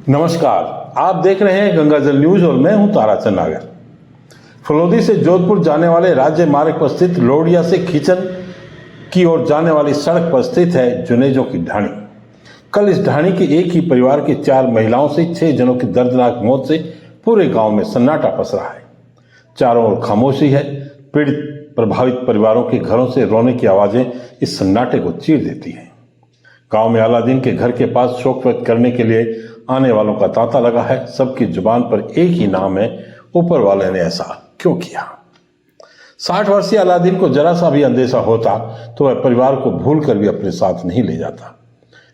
नमस्कार, आप देख रहे हैं गंगा जल न्यूज और मैं हूं ताराचंद नागर। फलोदी से जोधपुर जाने वाले राज्य मार्ग पर स्थित लोडिया से खींचन की ओर जाने वाली सड़क पर स्थित है जुनेजों की ढाणी। कल इस ढाणी के एक ही परिवार की 4 महिलाओं से 6 जनों की दर्दनाक मौत से पूरे गांव में सन्नाटा पसरा है। चारों ओर खामोशी है। पीड़ित प्रभावित परिवारों के घरों से रोने की आवाजें इस सन्नाटे को चीर देती हैं। गांव में अलादीन के घर के पास शोक व्यक्त करने के लिए आने वालों का तांता लगा है। सबकी जुबान पर एक ही नाम है, ऊपर वाले ने ऐसा क्यों किया। 60 वर्षीय अलादीन को जरा सा भी अंदेशा होता तो वह परिवार को भूलकर भी अपने साथ नहीं ले जाता।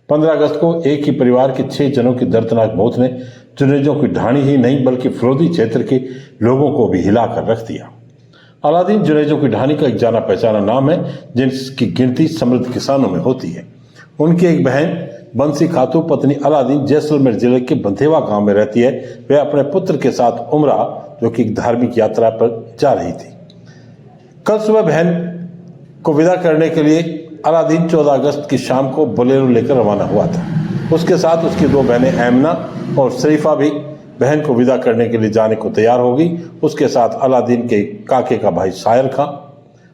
15 अगस्त को एक ही परिवार के 6 जनों की दर्दनाक मौत ने जुनेजों की ढाणी ही नहीं बल्कि फलोदी क्षेत्र के लोगों को भी हिलाकर रख दिया। अलादीन जुनेजों की ढाणी का एक जाना पहचाना नाम है, जिसकी गिनती समृद्ध किसानों में होती है। उनकी एक बहन बंसी खातू पत्नी अलादीन जैसलमेर जिले के बंधेवा गांव में रहती है। वे अपने पुत्र के साथ उमरा, जो कि एक धार्मिक यात्रा पर जा रही थी। कल सुबह बहन को विदा करने के लिए अलादीन 14 अगस्त की शाम को बोलेरो लेकर रवाना हुआ था। उसके साथ उसकी 2 बहनें एमना और शरीफा भी बहन को विदा करने के लिए जाने को तैयार हो गई। उसके साथ अलादीन के काके का भाई शायर खां,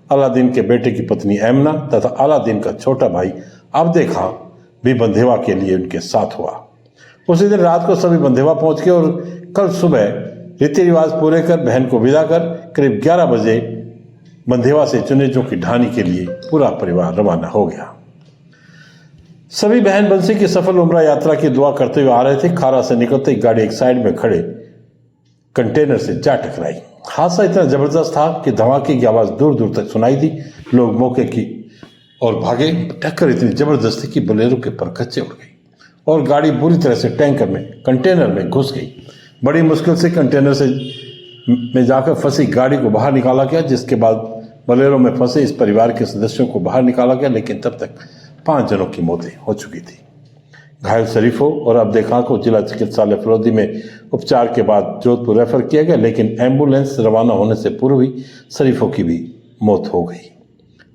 अलादीन के बेटे की पत्नी एमना तथा अलादीन का छोटा भाई अब्दे खां भी बंधेवा के लिए उनके साथ हुआ। उसी दिन रात को सभी बंधेवा पहुंच गए और कल सुबह रीति रिवाज पूरे कर बहन को विदा कर करीब 11 बजे बंधेवा से जुनेजों की ढाणी के लिए पूरा परिवार रवाना हो गया। सभी बहन बंसी की सफल उम्रा यात्रा की दुआ करते हुए आ रहे थे। खारा से निकलते ही गाड़ी एक साइड में खड़े कंटेनर से जा टकराई। हादसा इतना जबरदस्त था कि धमाके की आवाज दूर दूर तक सुनाई दी। लोग मौके की और भागे। टक्कर इतनी जबरदस्त थी कि बोलेरो के परखच्चे उड़ गई और गाड़ी बुरी तरह से टैंकर में कंटेनर में घुस गई। बड़ी मुश्किल से कंटेनर से में जाकर फंसी गाड़ी को बाहर निकाला गया, जिसके बाद बोलेरो में फंसे इस परिवार के सदस्यों को बाहर निकाला गया, लेकिन तब तक 5 जनों की मौतें हो चुकी थी। घायल शरीफों और अब्दे खां को जिला चिकित्सालय फलोदी में उपचार के बाद जोधपुर रेफर किया गया, लेकिन एम्बुलेंस रवाना होने से पूर्व ही शरीफों की भी मौत हो गई।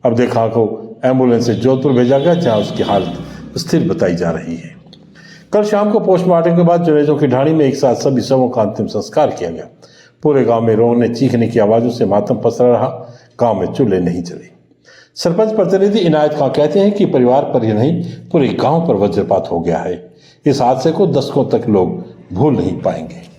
अब्दे खां को एम्बुलेंस से जोधपुर भेजा गया, जहां उसकी हालत स्थिर बताई जा रही है। कल शाम को पोस्टमार्टम के बाद जुनेजों की ढाणी में एक साथ सभी शवों का अंतिम संस्कार किया गया। पूरे गांव में रोने चीखने की आवाजों से मातम पसरा रहा। गांव में चूल्हे नहीं चले। सरपंच प्रतिनिधि इनायत खां कहते हैं कि परिवार पर ही नहीं पूरे गांव पर वज्रपात हो गया है। इस हादसे को दशकों तक लोग भूल नहीं पाएंगे।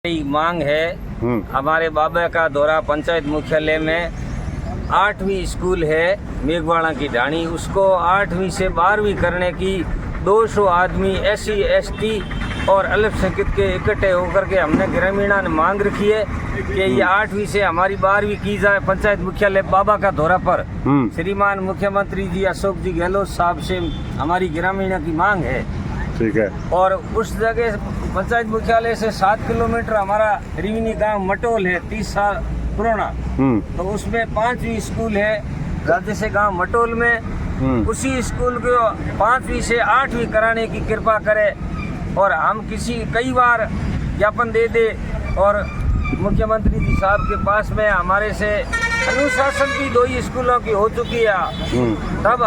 मांग है हमारे बाबा का दौरा पंचायत मुख्यालय में 8वीं स्कूल है मेघवाड़ा की ढाणी, उसको 8वीं से 12वीं करने की 200 आदमी SC ST और अल्पसंख्यक के इकट्ठे होकर के हमने ग्रामीणा ने मांग रखी है कि ये 8वीं से हमारी 12वीं की जाए पंचायत मुख्यालय बाबा का दौरा पर। श्रीमान मुख्यमंत्री जी अशोक जी गहलोत साहब से हमारी ग्रामीणा की मांग है। ठीक है। और उस जगह पंचायत मुख्यालय से 7 किलोमीटर हमारा रिवनी गांव मटोल है, 30 साल पुराना। तो उसमें 5वीं स्कूल है राज्य से गांव मटोल में। उसी स्कूल को 5वीं से 8वीं कराने की कृपा करे और हम कई बार ज्ञापन दे दे और मुख्यमंत्री जी साहब के पास में हमारे से अनुशासन की 2 ही स्कूलों की हो चुकी है, तब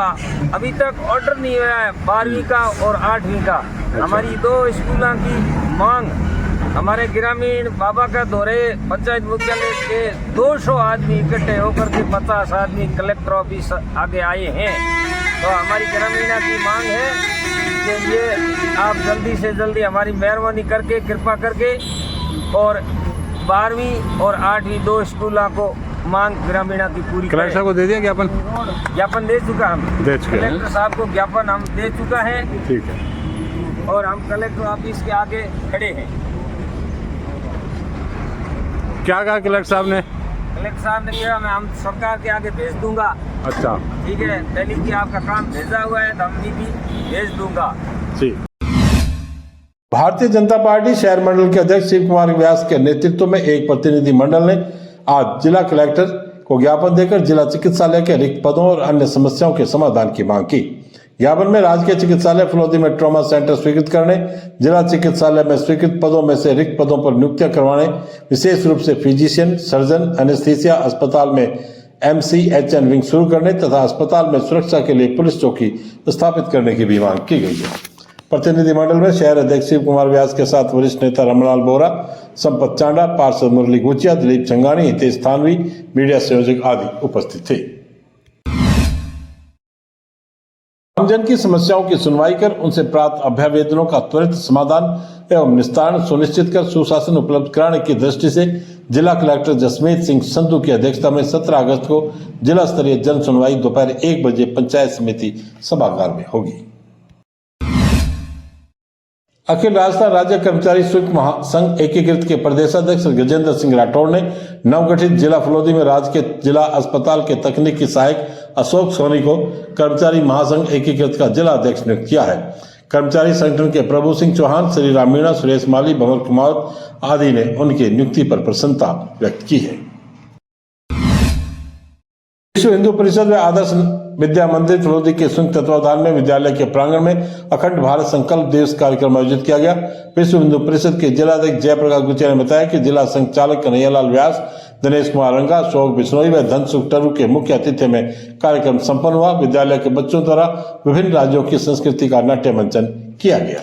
अभी तक ऑर्डर नहीं हुआ है 12वीं का और 8वीं का। हमारी 2 स्कूलों की मांग हमारे ग्रामीण बाबा का दौरे पंचायत मुख्यालय के 200 आदमी इकट्ठे होकर के 50 आदमी कलेक्टर ऑफिस आगे आए हैं। तो हमारी ग्रामीणा की मांग है कि ये आप जल्दी से जल्दी हमारी मेहरबानी करके कृपा करके और 12वीं और 8वीं 2 स्कूलों को मांग ग्रामीणा की पूरी कलेक्टर साहब को दे दिया ज्ञापन? ज्ञापन दे चुका हम, दे चुके हैं। कलेक्टर साहब को ज्ञापन हम दे चुका है ठीक है। और हम कलेक्टर ऑफिस के आगे खड़े हैं। क्या कहा कलेक्टर साहब ने? कलेक्टर साहब ने कहा मैं हम सरकार के आगे भेज दूंगा। अच्छा, ठीक है, पहले कि आपका काम भेजा हुआ है तो हम भी भेज दूंगा। जी। भारतीय जनता पार्टी शहर मंडल के अध्यक्ष शिव कुमार व्यास के नेतृत्व में एक प्रतिनिधि मंडल ने आज जिला कलेक्टर को ज्ञापन देकर जिला चिकित्सालय के रिक्त पदों और अन्य समस्याओं के समाधान की मांग की। ज्ञापन में राजकीय चिकित्सालय फलौदी में ट्रॉमा सेंटर स्वीकृत करने, जिला चिकित्सालय में स्वीकृत पदों में से रिक्त पदों पर नियुक्तियां करवाने, विशेष रूप से फिजिशियन, सर्जन, एनेस्थीसिया, अस्पताल में MCHN विंग शुरू करने तथा अस्पताल में सुरक्षा के लिए पुलिस चौकी स्थापित करने की भी मांग की गई है। प्रतिनिधिमंडल में शहर अध्यक्ष शिव कुमार व्यास के साथ वरिष्ठ नेता रमनलाल बोरा, संपत चांडा, पार्षद मुरली गुचिया, दिलीप चंगानी, हितेश थानवी, मीडिया संयोजक आदि उपस्थित थे। आमजन की समस्याओं की सुनवाई कर उनसे प्राप्त अभ्यावेदनों का त्वरित समाधान एवं निस्तारण सुनिश्चित कर सुशासन उपलब्ध कराने की दृष्टि से जिला कलेक्टर जसमीत सिंह संधू की अध्यक्षता में 17 अगस्त को जिला स्तरीय जन सुनवाई दोपहर 1 बजे पंचायत समिति सभागार में होगी। अखिल राजस्थान राज्य कर्मचारी संयुक्त महासंघ एकीकृत के प्रदेशाध्यक्ष गजेंद्र सिंह राठौड़ ने नवगठित जिला फलौदी में राजकीय जिला अस्पताल के तकनीकी सहायक अशोक सोनी को कर्मचारी महासंघ एकीकृत का जिला अध्यक्ष नियुक्त किया है। कर्मचारी संगठन के प्रभु सिंह चौहान, श्री राम मीणा, सुरेश माली, भंवर कुमार आदि ने उनकी नियुक्ति पर प्रसन्नता व्यक्त की है। विश्व हिंदू परिषद व आदर्श विद्या मंदिर फलौदी के संयुक्त तत्वावधान में विद्यालय के प्रांगण में अखंड भारत संकल्प दिवस कार्यक्रम आयोजित किया गया। विश्व हिंदू परिषद के जिलाध्यक्ष जयप्रकाश गुचिया ने बताया कि जिला संचालक कन्हैयालाल व्यास, दिनेश कुमार रंगा, शोक बिश्नोई व धनसुख टरू के मुख्य अतिथि में कार्यक्रम संपन्न हुआ। विद्यालय के बच्चों द्वारा विभिन्न राज्यों की संस्कृति का नाट्य मंचन किया गया।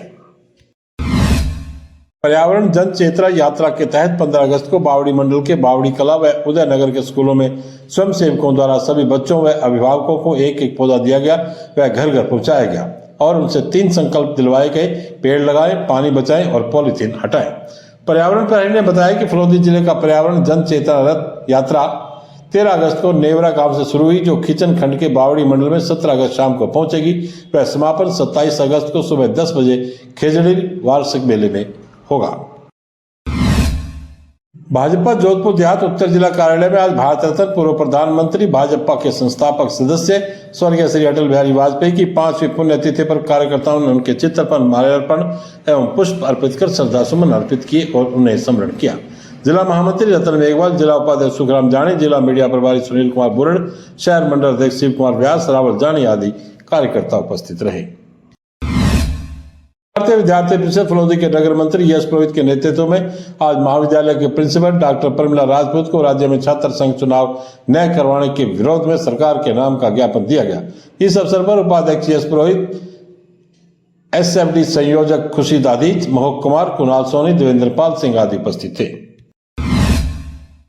पर्यावरण जन चेतना यात्रा के तहत 15 अगस्त को बावड़ी मंडल के बावड़ी कला व उदयनगर के स्कूलों में स्वयं सेवकों द्वारा सभी बच्चों व अभिभावकों को एक एक पौधा दिया गया व घर घर पहुंचाया गया और उनसे 3 संकल्प दिलवाए गए: पेड़ लगाएं, पानी बचाएं और पॉलीथीन हटाएं। पर्यावरण प्रहरी ने बताया कि फलौदी जिले का पर्यावरण जन चेतना रथ यात्रा 13 अगस्त को नेवरा गांव से शुरू हुई, जो खीचन खंड के बावड़ी मंडल में 17 अगस्त शाम को पहुंचेगी। वह समापन 27 अगस्त को सुबह 10 बजे खेजड़ी वार्षिक मेले में होगा। भाजपा जोधपुर देहात उत्तर जिला कार्यालय में आज भारत रत्न पूर्व प्रधानमंत्री भाजपा के संस्थापक सदस्य स्वर्गीय श्री अटल बिहारी वाजपेयी की 5वीं पुण्यतिथि पर कार्यकर्ताओं ने उनके चित्र पर माल्यार्पण एवं पुष्प अर्पित कर श्रद्धासुमन अर्पित किए और उन्हें स्मरण किया। जिला महामंत्री रतन मेघवाल, जिला उपाध्यक्ष सुखराम जानी, जिला मीडिया प्रभारी सुनील कुमार बुरड़, शहर मंडल अध्यक्ष शिव कुमार व्यास, रावल जानी आदि कार्यकर्ता उपस्थित रहे। भारतीय विद्यार्थी परिषद फलौदी के नगर मंत्री यश पुरोहित के नेतृत्व में आज महाविद्यालय के प्रिंसिपल डॉक्टर परमिला राजपूत को राज्य में छात्र संघ चुनाव न करवाने के विरोध में सरकार के नाम का ज्ञापन दिया गया। इस अवसर पर उपाध्यक्ष यश पुरोहित, SFD संयोजक खुशी दादीज, मोहक कुमार, कुणाल सोनी, देवेंद्र पाल सिंह आदि उपस्थित थे।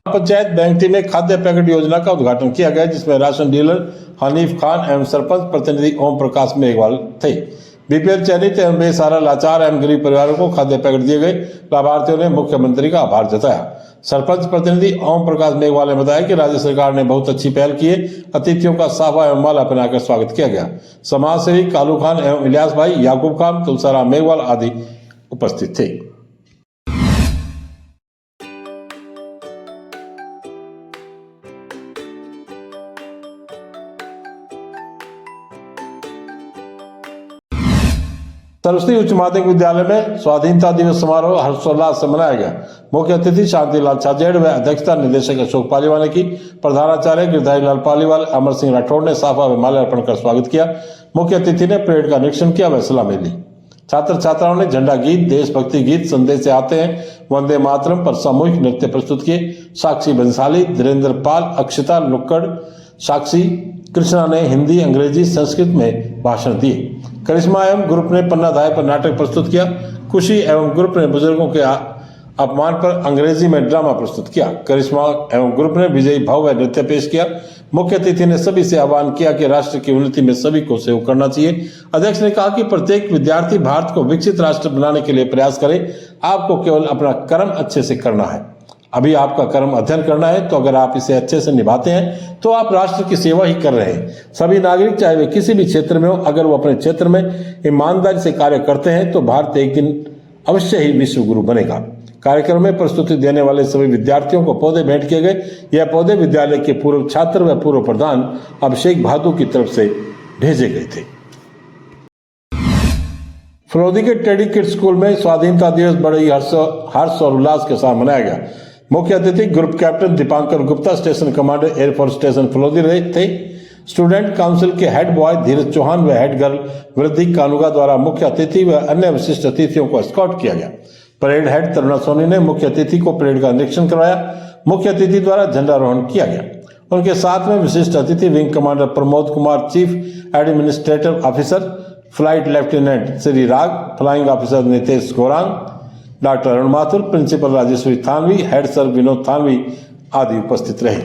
पंचायत बैंकटी में खाद्य पैकेट योजना का उद्घाटन किया गया, जिसमें राशन डीलर हनीफ खान एवं सरपंच प्रतिनिधि ओम प्रकाश मेघवाल थे। BPL चयनित एवं बेसहारा लाचार एवं गरीब परिवारों को खाद्य पैकेट दिए गए। लाभार्थियों ने मुख्यमंत्री का आभार जताया। सरपंच प्रतिनिधि ओम प्रकाश मेघवाल ने बताया कि राज्य सरकार ने बहुत अच्छी पहल की है। अतिथियों का साफा एवं माला पहनाकर स्वागत किया गया। समाज सेवी कालू खान एवं इलियास भाई, याकूब खान, तुलसाराम मेघवाल आदि उपस्थित थे। सरस्वती उच्च माध्यमिक विद्यालय में स्वाधीनता दिवस समारोह हर्षोल्लास से मनाया गया। मुख्य अतिथि शांतिलाल छाजेड़ व अध्यक्षता निदेशक अशोक पालीवाल ने की। प्रधानाचार्य गिरधारी लाल पालीवाल, अमर सिंह राठौड़ ने साफा व माल्यार्पण कर स्वागत किया। मुख्य अतिथि ने परेड का निरीक्षण किया व सलामी ली। छात्र छात्राओं ने झंडा गीत, देशभक्ति गीत, संदेश से आते हैं, वंदे मातरम पर सामूहिक नृत्य प्रस्तुत किए। साक्षी बंसाली, धीरेन्द्र पाल, अक्षिता नुक्कड़, साक्षी कृष्णा ने हिंदी, अंग्रेजी, संस्कृत में भाषण दिए। करिश्मा एवं ग्रुप ने पन्ना धाय पर नाटक प्रस्तुत किया। खुशी एवं ग्रुप ने बुजुर्गों के अपमान पर अंग्रेजी में ड्रामा प्रस्तुत किया। करिश्मा एवं ग्रुप ने विजयी भाव व नृत्य पेश किया। मुख्य अतिथि ने सभी से आह्वान किया कि राष्ट्र की उन्नति में सभी को सहयोग करना चाहिए। अध्यक्ष ने कहा कि प्रत्येक विद्यार्थी भारत को विकसित राष्ट्र बनाने के लिए प्रयास करे। आपको केवल अपना कर्म अच्छे से करना है। अभी आपका कर्म अध्ययन करना है, तो अगर आप इसे अच्छे से निभाते हैं तो आप राष्ट्र की सेवा ही कर रहे हैं। सभी नागरिक, चाहे वे किसी भी क्षेत्र में हो, अगर वो अपने क्षेत्र में ईमानदारी से कार्य करते हैं तो भारत एक दिन अवश्य ही विश्व गुरु बनेगा। कार्यक्रम में प्रस्तुति देने वाले सभी विद्यार्थियों को पौधे भेंट किए गए। यह पौधे विद्यालय के पूर्व छात्र व पूर्व प्रधान अभिषेक भादु की तरफ से भेजे गए थे। फलोदी के टेडी किड्स स्कूल में स्वाधीनता दिवस बड़े ही हर्ष और उल्लास के साथ मनाया गया। मुख्य अतिथि group captain Dipankar Gupta, station commander air force station Phalodi रहे थे। स्टूडेंट काउंसिल के हेड बॉय धीरज चौहान व हेड गर्ल वृद्धि कानुगा द्वारा मुख्य अतिथि व अन्य विशिष्ट अतिथियों को एस्कॉर्ट किया गया। परेड हेड तरुणा सोनी ने मुख्य अतिथि को परेड का निरीक्षण करवाया। मुख्य अतिथि द्वारा झंडारोहण किया गया। उनके साथ में विशिष्ट अतिथि wing commander Pramod Kumar, chief administrative officer flight lieutenant Shri Rag, flying officer Nitesh Gaurang, doctor Arun Mathur, principal Rajeshwari Thanvi, head sir Vinod Thanvi आदि उपस्थित रहे।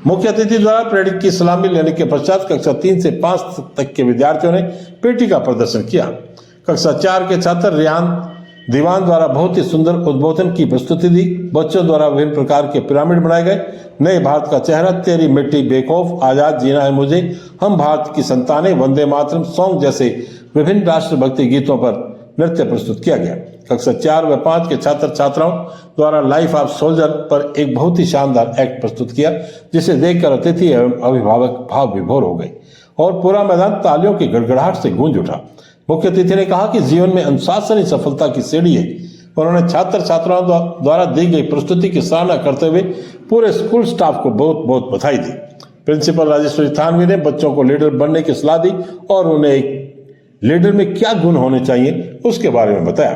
मुख्य अतिथि द्वारा परेड की सलामी लेने के पश्चात कक्षा 3 से 5 तक के विद्यार्थियों ने पेटी का प्रदर्शन किया। कक्षा 4 के छात्र रेहान दीवान द्वारा बहुत ही सुंदर उद्बोधन की प्रस्तुति दी। बच्चों द्वारा विभिन्न प्रकार के पिरामिड बनाए गए। नए भारत का चेहरा, तेरी मिट्टी, बेखौफ, आजाद जीना है मुझे, हम भारत की संतानें, वंदे मातरम सॉन्ग जैसे विभिन्न राष्ट्रभक्ति गीतों पर नृत्य प्रस्तुत किया गया। कक्षा 4 व 5 के छात्र छात्राओं द्वारा लाइफ ऑफ सोल्जर पर एक बहुत ही शानदार एक्ट प्रस्तुत किया, जिसे देखकर अतिथि एवं अभिभावक भाव विभोर हो गए और पूरा मैदान तालियों की गड़गड़ाहट से गूंज उठा। मुख्य अतिथि ने कहा कि जीवन में अनुशासन ही सफलता की सीढ़ी है। उन्होंने छात्र छात्राओं द्वारा दी गई प्रस्तुति की सराहना करते हुए पूरे स्कूल स्टाफ को बहुत बहुत बधाई दी। प्रिंसिपल राजेश्वरी थानवी ने बच्चों को लीडर बनने की सलाह दी और उन्हें एक लीडर में क्या गुण होने चाहिए उसके बारे में बताया।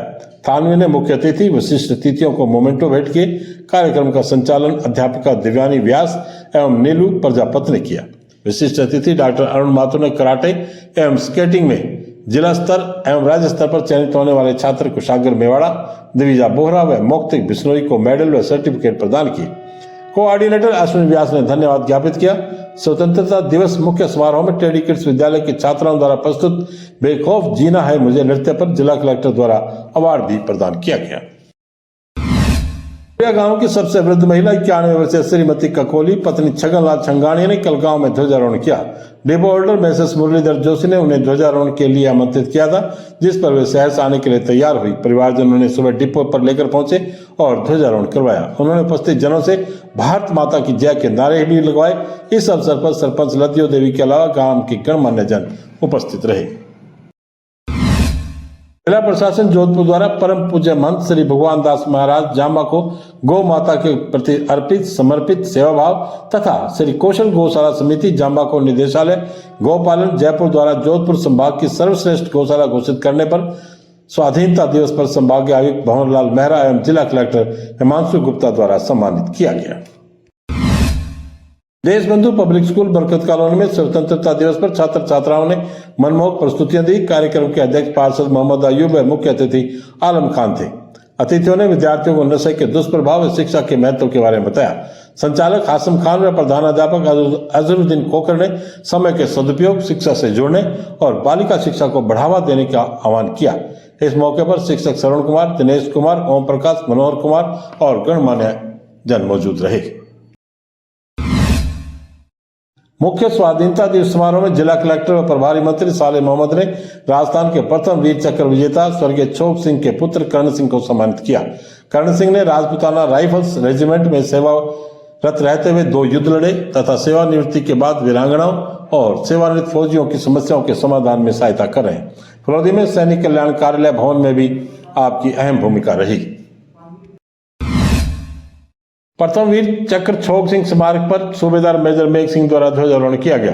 थानवी ने मुख्य अतिथि विशिष्ट अतिथियों को मोमेंटो भेंट किए। कार्यक्रम का संचालन अध्यापिका दिव्यानी व्यास एवं नीलू प्रजापति ने किया। विशिष्ट अतिथि डॉक्टर अरुण माथुर ने कराटे एवं स्केटिंग में जिला स्तर एवं राज्य स्तर पर चयनित होने वाले छात्र कुशागर मेवाड़ा, दिविजा बोहरा व मौक्तिक बिश्नोई को मेडल व सर्टिफिकेट प्रदान किए। कोऑर्डिनेटर अश्विन व्यास ने धन्यवाद ज्ञापित किया। स्वतंत्रता दिवस मुख्य समारोह में टेडी किड्स विद्यालय के छात्राओं द्वारा प्रस्तुत बेखौफ जीना है मुझे नृत्य पर जिला कलेक्टर द्वारा अवार्ड भी प्रदान किया गया। गांव की सबसे वृद्ध महिला 91 वर्षीय श्रीमती ककोली पत्नी छगनलाल छंगाणी ने कल गांव में ध्वजारोहण किया। डिपो होल्डर मैसेस मुरलीधर जोशी ने उन्हें ध्वजारोहण के लिए आमंत्रित किया था, जिस पर वे शहर से आने के लिए तैयार हुई। परिवारजन उन्हें सुबह डिपो पर लेकर पहुंचे और ध्वजारोहण करवाया। उन्होंने उपस्थित जनों से भारत माता की जय के नारे भी लगवाए। इस अवसर पर सरपंच लतियो देवी के अलावा गांव के गणमान्य जन उपस्थित रहे। जिला प्रशासन जोधपुर द्वारा परम पूज्य महंत श्री भगवान दास महाराज जामा को गौ माता के प्रति अर्पित समर्पित सेवा भाव तथा श्री कौशल गौशाला समिति जामा को निदेशालय गौपालन जयपुर द्वारा जोधपुर संभाग की सर्वश्रेष्ठ गौशाला घोषित करने पर स्वाधीनता दिवस पर संभागीय आयुक्त भंवरलाल मेहरा एवं जिला कलेक्टर हिमांशु गुप्ता द्वारा सम्मानित किया गया। देशबंधु पब्लिक स्कूल बरकत कॉलोनी में स्वतंत्रता दिवस पर छात्र छात्राओं ने मनमोहक प्रस्तुतियां दी। कार्यक्रम के अध्यक्ष पार्षद मोहम्मद अयूब व मुख्य अतिथि आलम खान थे। अतिथियों ने विद्यार्थियों को नशे के दुष्प्रभाव व शिक्षा के महत्व के बारे में बताया। संचालक हासिम खान व प्रधानाध्यापक अजहरुद्दीन खोकर ने समय के सदुपयोग, शिक्षा से जुड़ने और बालिका शिक्षा को बढ़ावा देने का आह्वान किया। इस मौके पर शिक्षक श्रवण कुमार, दिनेश कुमार, ओम प्रकाश, मनोहर कुमार और गणमान्य जन मौजूद रहे। मुख्य स्वाधीनता दिवस समारोह में जिला कलेक्टर व प्रभारी मंत्री साले मोहम्मद ने राजस्थान के प्रथम वीर चक्र विजेता स्वर्गीय छोक सिंह के पुत्र कर्ण सिंह को सम्मानित किया। कर्ण सिंह ने राजपुताना राइफल्स रेजिमेंट में सेवारत रहते हुए 2 युद्ध लड़े तथा सेवानिवृत्ति के बाद वीरांगनाओं और सेवानिवृत्त फौजियों की समस्याओं के समाधान में सहायता कर रहे हैं। फलोदी में सैनिक कल्याण कार्यालय भवन में भी आपकी अहम भूमिका रही। प्रथम वीर चक्र छोक सिंह स्मारक पर सूबेदार मेजर मेघ सिंह द्वारा ध्वजारोहण किया गया।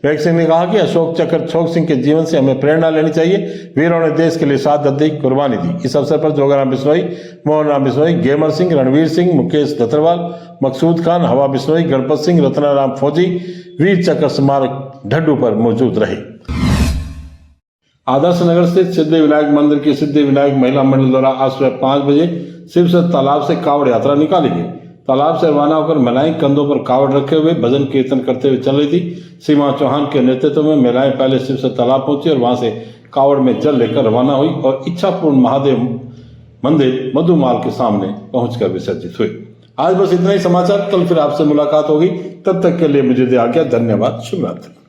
मेघ सिंह ने कहा कि अशोक चक्र छोक सिंह के जीवन से हमें प्रेरणा लेनी चाहिए। वीरों ने देश के लिए शहादत दी, कुर्बानी दी। इस अवसर पर जोगाराम बिश्नोई, मोहन राम बिश्नोई, गेमर सिंह, रणवीर सिंह, मुकेश दत्तरवाल, मकसूद खान, हवा बिश्नोई, गणपत सिंह, रत्नाराम फौजी वीर चक्र स्मारक ढड्डू पर मौजूद रहे। आदर्श नगर स्थित सिद्धि विनायक मंदिर की सिद्धि विनायक महिला मंडल द्वारा आज सुबह 5 बजे शिवसर तालाब से कावड़ यात्रा निकाली गई। तालाब से रवाना होकर महिलाएं कंधों पर कावड़ रखे हुए भजन कीर्तन करते हुए चल रही थी। सीमा चौहान के नेतृत्व में महिलाएं पहले शिवसर तालाब पहुंची और वहां से कावड़ में जल लेकर रवाना हुई और इच्छापूर्ण महादेव मंदिर मधुमाल के सामने पहुंचकर विसर्जित हुई। आज बस इतना ही समाचार, कल फिर आपसे मुलाकात होगी। तब तक के लिए मुझे दे आज्ञा। धन्यवाद। शुभ रात्रि।